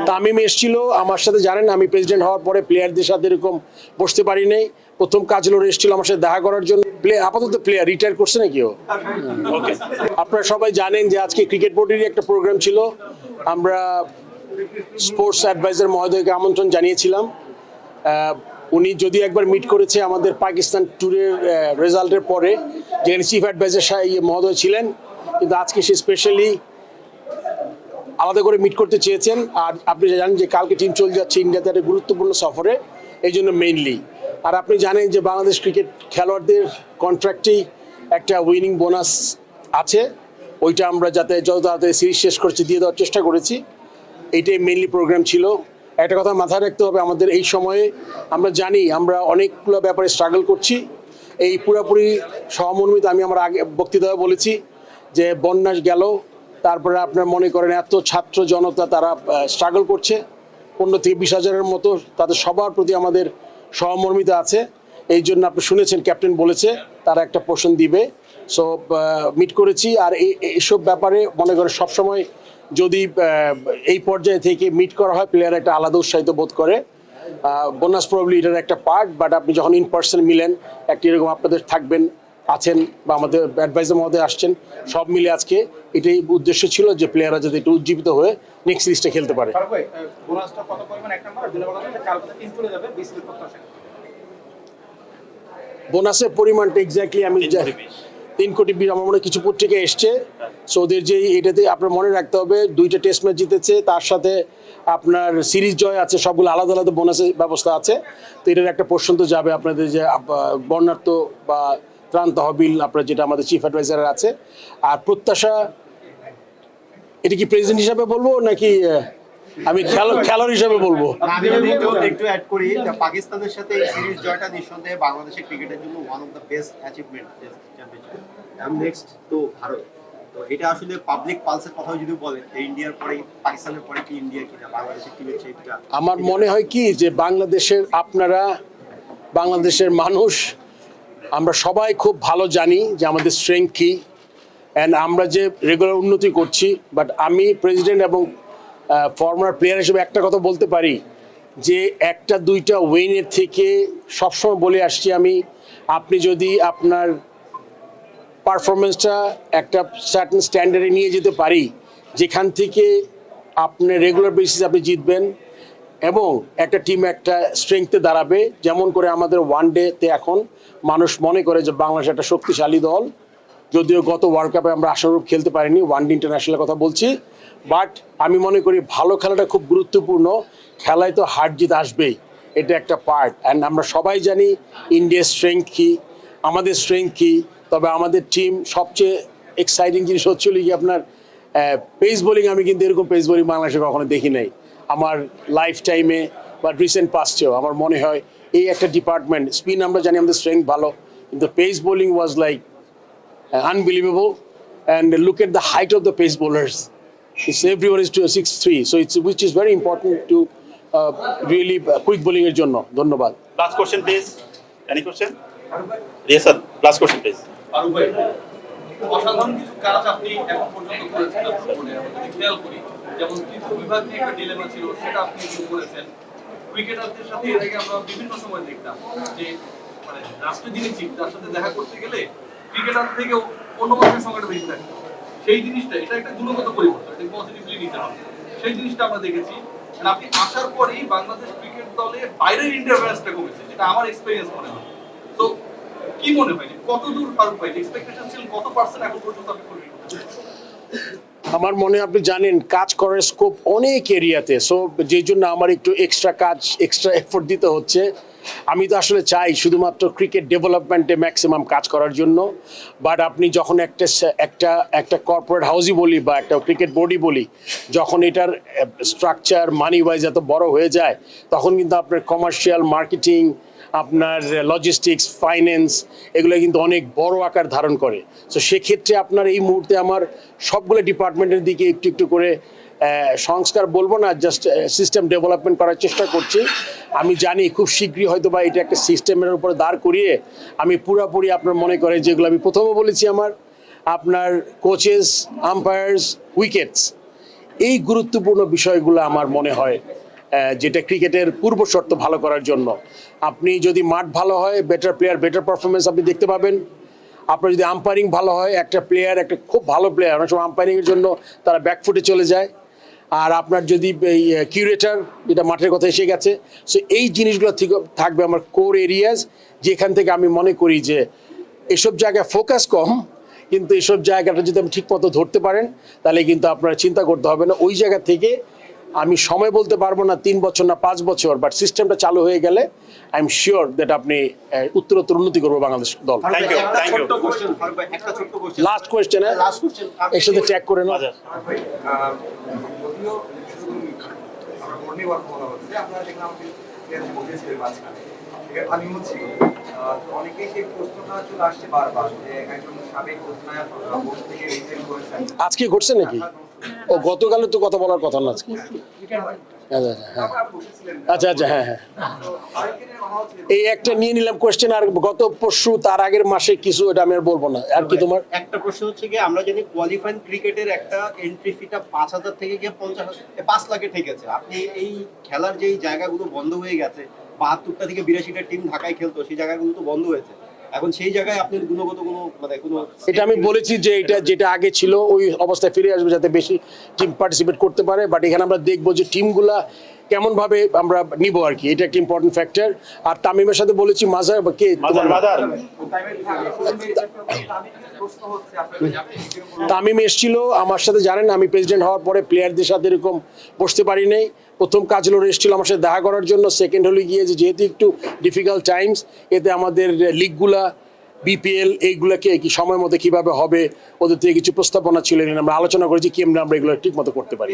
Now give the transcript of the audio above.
তামিম এসেছিল আমার সাথে, জানেন আমি প্রেসিডেন্ট হওয়ার পরে প্লেয়ারদের সাথে এরকম বসতে পারি নাই। প্রথম কাজ হলো এসেছিল আমার সাথে দেখা করার জন্য। আপাতত প্লেয়ার রিটায়ার করছে নাকি ও? ওকে, আপনারা সবাই জানেন যে আজকে ক্রিকেট বোর্ডেরই একটা প্রোগ্রাম ছিল। আমরা স্পোর্টস অ্যাডভাইজার মহোদয়কে আমন্ত্রণ জানিয়েছিলাম। উনি যদি একবার মিট করেছে আমাদের পাকিস্তান ট্যুরের রেজাল্টের পরে, যেখানে চিফ অ্যাডভাইজার মহোদয় ছিলেন, কিন্তু আজকে সে স্পেশালি আলাদা করে মিট করতে চেয়েছেন। আর আপনি জানেন যে কালকে টিম চলে যাচ্ছে ইন্ডিয়াতে একটা গুরুত্বপূর্ণ সফরে, এই জন্য মেইনলি। আর আপনি জানেন যে বাংলাদেশ ক্রিকেট খেলোয়াড়দের কন্ট্রাক্টেই একটা উইনিং বোনাস আছে, ওইটা আমরা যাতে যত তাড়াতাড়ি সিরিজ শেষ করছি দিয়ে দেওয়ার চেষ্টা করেছি। এইটাই মেইনলি প্রোগ্রাম ছিল। একটা কথা মাথায় রাখতে হবে, আমাদের এই সময়ে আমরা জানি আমরা অনেকগুলো ব্যাপারে স্ট্রাগল করছি। এই পুরোপুরি সহমর্মিত। আমি আমার আগে বক্তৃতায় বলেছি যে বন্যা গেল, তারপরে আপনার মনে করেন এত ছাত্র জনতা তারা স্ট্রাগল করছে, 15 থেকে 20 হাজারের মতো, তাদের সবার প্রতি আমাদের সহমর্মিতা আছে। এই জন্য আপনি শুনেছেন ক্যাপ্টেন বলেছে তারা একটা পোর্শন দিবে। সো মিট করেছি। আর এইসব ব্যাপারে মনে করেন সবসময় যদি এই পর্যায়ে থেকে মিট করা হয়, প্লেয়ার একটা আলাদা উৎসাহিত বোধ করে। বোনাস প্রবলি এটার একটা পার্ট, বাট আপনি যখন ইন পার্সন মিলেন একটা এরকম আপনাদের থাকবেন, আছেন বা আমাদের অ্যাডভাইজার মহোদয় আসছেন, সব মিলে আজকে এটাই উদ্দেশ্য ছিল যে প্লেয়াররা যাতে একটু উজ্জীবিত হয়ে নেক্সট সিরিজটা খেলতে পারে। বোনাসের পরিমাণটা এক্স্যাক্টলি আমি 3 কোটি 20 আমার মনে কিছু পত্রিকা এসছে। সো ওদের যে এটাতে আপনার মনে রাখতে হবে 2টা টেস্ট ম্যাচ জিতেছে, তার সাথে আপনার সিরিজ জয় আছে, সবগুলো আলাদা আলাদা বোনাসের ব্যবস্থা আছে। তো এটার একটা পোর্শন তো যাবে আপনাদের যে বন্যার্থ বা ত্রাণ তহবিল, আপনার যেটা আমাদের চিফ অ্যাডভাইজার আছে। আর প্রত্যাশা, এটা কি প্রেসিডেন্ট হিসাবে বলবো নাকি আমি খেলোয়াড় হিসাবে বলবো? আমি একটু অ্যাড করি, পাকিস্তানের সাথে এই সিরিজ জয়টা নিঃসন্দেহে বাংলাদেশের ক্রিকেটের জন্য one of the best achievement championship. And next তো ভারত। তো এটা আসলে পাবলিক পালসের কথা যদি বলেন, ইন্ডিয়ার পরে পাকিস্তানের পরে কি ইন্ডিয়া কিনা বাংলাদেশের টিমের সেইটা? আমার মনে হয় কি যে বাংলাদেশের আপনারা, বাংলাদেশের মানুষ, আমরা সবাই খুব ভালো জানি যে আমাদের স্ট্রেংথ কী অ্যান্ড আমরা যে রেগুলার উন্নতি করছি। বাট আমি প্রেসিডেন্ট এবং ফর্মার প্লেয়ার হিসেবে একটা কথা বলতে পারি যে 1-2টা উইনের থেকে সবসময় বলে আসছি আমি, আপনি যদি আপনার পারফরমেন্সটা একটা সার্টেন স্ট্যান্ডার্ডে নিয়ে যেতে পারি, যেখান থেকে আপনি রেগুলার বেসিসে আপনি জিতবেন এবং একটা টিম একটা স্ট্রেংথে দাঁড়াবে। যেমন করে আমাদের ওয়ান ডেতে এখন মানুষ মনে করে যে বাংলাদেশ একটা শক্তিশালী দল, যদিও গত ওয়ার্ল্ড কাপে আমরা আশানুরূপ খেলতে পারিনি, ওয়ান ডে ইন্টারন্যাশনালের কথা বলছি। বাট আমি মনে করি ভালো খেলাটা খুব গুরুত্বপূর্ণ। খেলায় তো হার জিত আসবেই, এটা একটা পার্ট। অ্যান্ড আমরা সবাই জানি ইন্ডিয়ার স্ট্রেংথ কী, আমাদের স্ট্রেংথ কী। তবে আমাদের টিম সবচেয়ে এক্সাইটিং জিনিস হচ্ছিল কি আপনার পেস বোলিং। আমি কিন্তু এরকম পেস বোলিং বাংলাদেশে কখনো দেখি নাই আমার লাইফ টাইমে বা রিসেন্ট পাস্টেও। আমার মনে হয় এই একটা ডিপার্টমেন্ট, স্পিন আমরা জানি আমাদের স্ট্রেংথ ভালো, কিন্তু pace bowling was like unbelievable. And look at the height of the pace bowlers. It's everyone is to 6'3", so it's which is very important to really quick bowling এর জন্য। ধন্যবাদ। Last question please. Any question? Yes sir. Last question please. Faruk ভাই, অসাধারণ কিছু কাজ আপনি এখন পর্যন্ত করেছেন ফুটবলে। আমরা যদি খেয়াল করি, যেমন তৃতীয় বিভাগ নিয়ে একটা ডিলেমা ছিল, সেটা আপনি শুরু করেছেন। ক্রিকেটারদের সাথে এর আগে আমরা বিভিন্ন সময় দেখতাম যে মানে রাষ্ট্রীয় যিনি চিফ, তার সাথে দেখা করতে গেলে ক্রিকেটার থেকে অন্য মানুষের সংখ্যাটা বেশি থাকে। সেই জিনিসটা, এটা একটা গুণগত পরিবর্তন, এটা পজিটিভলি নিতে হবে। সেই জিনিসটা আমরা দেখেছি। আপনি আসার পরেই বাংলাদেশ ক্রিকেট দলে বাইরের ইন্টারফারেন্সটা কমেছে, যেটা আমার এক্সপেরিয়েন্স মনে হয়। তো কি মনে হয় কতদূর ফারুক ভাই এক্সপেকটেশন ছিল, কত পার্সেন্ট এখন পর্যন্ত আপনি করবেন? আমার মনে আপনি জানেন কাজ করার স্কোপ অনেক এরিয়াতে। সো যেই জন্য আমার একটু এক্সট্রা কাজ, এক্সট্রা এফোর্ট দিতে হচ্ছে। আমি তো আসলে চাই শুধুমাত্র ক্রিকেট ডেভেলপমেন্টে ম্যাক্সিমাম কাজ করার জন্য। বাট আপনি যখন একটা কর্পোরেট হাউসই বলি বা একটা ক্রিকেট বোর্ডই বলি, যখন এটার স্ট্রাকচার মানি ওয়াইজ এত বড় হয়ে যায়, তখন কিন্তু আপনার কমার্শিয়াল, মার্কেটিং, আপনার লজিস্টিক্স, ফাইন্যান্স, এগুলো কিন্তু অনেক বড় আকার ধারণ করে। সো সেক্ষেত্রে আপনার এই মুহূর্তে আমার সবগুলো ডিপার্টমেন্টের দিকে একটু একটু করে সংস্কার বলবো না, জাস্ট সিস্টেম ডেভেলপমেন্ট করার চেষ্টা করছি। আমি জানি খুব শীঘ্রই হয়তো বা এটা একটা সিস্টেমের উপরে দাঁড় করিয়ে আমি পুরোপুরি আপনার মনে করে যেগুলো আমি প্রথমে বলেছি, আমার আপনার কোচেস, আম্পায়ার্স, উইকেটস, এই গুরুত্বপূর্ণ বিষয়গুলো আমার মনে হয় যেটা ক্রিকেটের পূর্ব শর্ত ভালো করার জন্য। আপনি যদি মাঠ ভালো হয়, বেটার প্লেয়ার বেটার পারফরমেন্স আপনি দেখতে পাবেন। আপনার যদি আম্পায়ারিং ভালো হয়, একটা প্লেয়ার একটা খুব ভালো প্লেয়ার অনেক সময় আম্পায়ারিংয়ের জন্য তারা ব্যাকফুটে চলে যায়। আর আপনার যদি এই কিউরেটার, যেটা মাঠের কথা এসে গেছে, সো এই জিনিসগুলো থেকে থাকবে আমার কোর এরিয়াজ, যেখান থেকে আমি মনে করি যে এসব জায়গায় ফোকাস কম, কিন্তু এসব জায়গাটা যদি আপনি ঠিকমতো ধরতে পারেন তাহলে কিন্তু আপনার চিন্তা করতে হবে না। ওই জায়গা থেকে আমি সময় বলতে পারবো না 3 বছর না 5 বছর, বাট সিস্টেমটা চালু হয়ে গেলে আই এম শিওর দ্যাট আপনি উত্তরোত্তর উন্নতি করবো বাংলাদেশ দল। Thank you, একটা thank you. ছোট্ট question, ফারুক ভাই, একটা ছোট্ট question। Last question, Last question, এর সাথে ট্যাগ করে নাও। আচ্ছা, যদিও শুধু আমরা মর্নিং ওয়াক বলা হচ্ছে, আপনারা দেখলাম বসেছিলেন মাঝখানে, আমি হচ্ছি অনেকেই সেই প্রশ্নটা চলে আসছে বারবার যে একজন সাবেক অধিনায়ক বোর্ড থেকে রিজাইন করেছেন। আজকে ঘটছে নাকি? ও গতকালে তো কথা বলার কথা না আজকে। আচ্ছা আচ্ছা, হ্যাঁ হ্যাঁ, এই একটা নিয়ে নিলাম কোয়েশ্চেন। আর গত পরশু তার আগের মাসে কিছু, এটা আমি আর বলবো না। আর কি তোমার? একটা প্রশ্ন হচ্ছে কি, আমরা জানি কোয়ালিফাইং ক্রিকেটের একটা এন্ট্রি ফিটা 5,000 থেকে গিয়ে 5 লাখে ঠেকেছে। আপনি এই খেলার যেই জায়গাগুলো বন্ধ হয়ে গেছে, 72টা থেকে 82টা টিম ঢাকায় খেলতো, সেই জায়গাগুলো তো বন্ধ হয়েছে। এখন সেই জায়গায় আপনি গুণগত কোনো মানে কোনো এটা আমি বলেছি যে এটা যেটা আগে ছিল ওই অবস্থায় ফিরে আসবে, যাতে বেশি টিম পার্টিসিপেট করতে পারে। বাট এখানে আমরা দেখবো যে টিমগুলা কেমনভাবে আমরা নিব আর কি, এটা একটা ইম্পর্টেন্ট ফ্যাক্টর। আর তামিমের সাথে বলেছি মাজার বা কে মাদার মাদার প্রশ্ন হচ্ছে আপনারা তামিম এসেছিল আমার সাথে, জানেন আমি প্রেসিডেন্ট হওয়ার পরে প্লেয়ারদের সাথে এরকম বসতে পারি নাই। প্রথম কাজ হলো এসেছিল আমার সাথে দেখা করার জন্য। সেকেন্ড হলে গিয়ে যে যেহেতু একটু ডিফিকাল্ট টাইমস, এতে আমাদের লিগগুলা বিপিএল এইগুলাকে কি সময় মতো কিভাবে হবে ওদের থেকে কিছু প্রস্তাবনা ছিল, আমরা আলোচনা করেছি কেমন আমরা এগুলো ঠিক মতো করতে পারি।